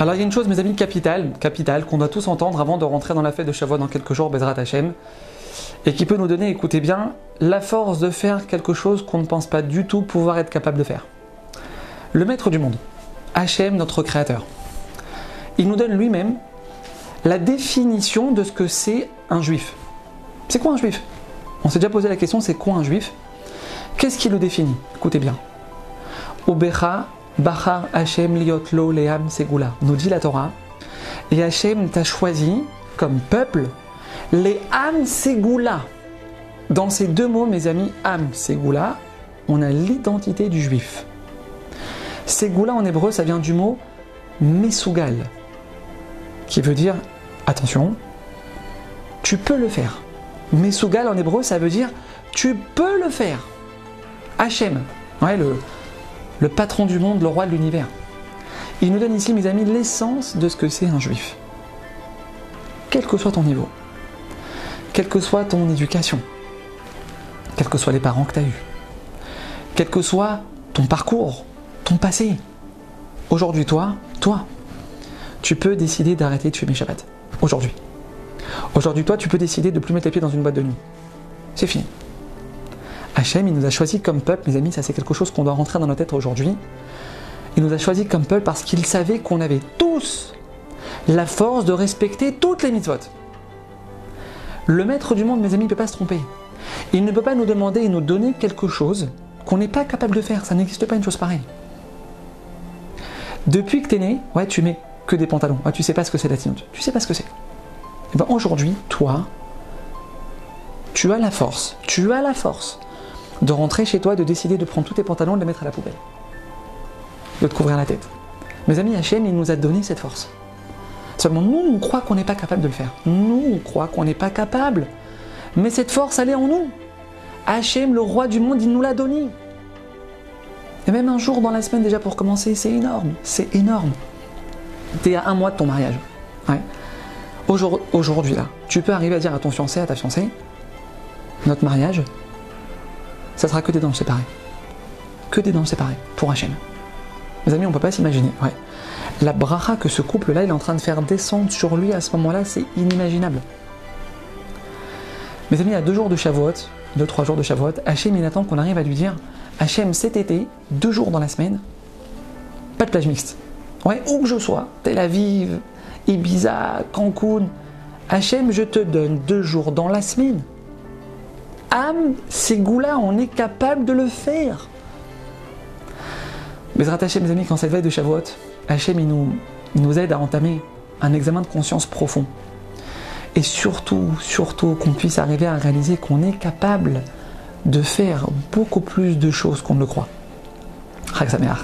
Alors il y a une chose, mes amis, capitale, qu'on doit tous entendre avant de rentrer dans la fête de Shavuot dans quelques jours, Bezrat Hashem, et qui peut nous donner, écoutez bien, la force de faire quelque chose qu'on ne pense pas du tout pouvoir être capable de faire. Le maître du monde, Hashem, notre créateur, il nous donne lui-même la définition de ce que c'est un juif. C'est quoi un juif? On s'est déjà posé la question, c'est quoi un juif? Qu'est-ce qui le définit? Écoutez bien. Ubecha Bachar Hashem liot lo leam segula, nous dit la Torah, et Hashem t'a choisi comme peuple les am segula. Dans ces deux mots, mes amis, am segula, on a l'identité du juif. Segula en hébreu, ça vient du mot mesugal, qui veut dire attention, tu peux le faire. Mesugal en hébreu, ça veut dire tu peux le faire. Hashem, ouais, le patron du monde, le roi de l'univers. Il nous donne ici, mes amis, l'essence de ce que c'est un juif. Quel que soit ton niveau, quelle que soit ton éducation, quels que soient les parents que tu as eus, quel que soit ton parcours, ton passé, aujourd'hui, toi, tu peux décider d'arrêter de fumer Shabbat. Aujourd'hui. Aujourd'hui, toi, tu peux décider de ne plus mettre les pieds dans une boîte de nuit. C'est fini. Hachem, il nous a choisis comme peuple, mes amis, ça c'est quelque chose qu'on doit rentrer dans notre tête aujourd'hui. Il nous a choisis comme peuple parce qu'il savait qu'on avait tous la force de respecter toutes les mitzvot. Le maître du monde, mes amis, ne peut pas se tromper. Il ne peut pas nous demander et nous donner quelque chose qu'on n'est pas capable de faire. Ça n'existe pas une chose pareille. Depuis que tu es né, ouais, tu mets que des pantalons. Ouais, tu sais pas ce que c'est la tzniut. Tu sais pas ce que c'est. Et ben aujourd'hui, toi, tu as la force de rentrer chez toi, de décider de prendre tous tes pantalons et de les mettre à la poubelle. De te couvrir la tête. Mes amis, Hachem, il nous a donné cette force. Seulement, nous, on croit qu'on n'est pas capable de le faire. Nous, on croit qu'on n'est pas capable. Mais cette force, elle est en nous. Hachem, le roi du monde, il nous l'a donné. Et même un jour dans la semaine, déjà pour commencer, c'est énorme. C'est énorme. T'es à 1 mois de ton mariage. Ouais. Aujourd'hui, là, tu peux arriver à dire à ton fiancé, à ta fiancée, notre mariage, ça sera que des dents séparées. Que des dents séparées, pour Hachem. Mes amis, on ne peut pas s'imaginer. Ouais. La bracha que ce couple-là, il est en train de faire descendre sur lui à ce moment-là, c'est inimaginable. Mes amis, il y a 2 jours de Shavuot, 2-3 jours de Shavuot, Hachem, il attend qu'on arrive à lui dire, Hachem, cet été, 2 jours dans la semaine, pas de plage mixte. Ouais, où que je sois, Tel Aviv, Ibiza, Cancun, Hachem, je te donne 2 jours dans la semaine. Ces goûts-là, on est capable de le faire. Bezrat Hashem, mes amis, quand cette veille de Shavuot, Hachem, il nous aide à entamer un examen de conscience profond. Et surtout, qu'on puisse arriver à réaliser qu'on est capable de faire beaucoup plus de choses qu'on ne le croit. Chag Sameach.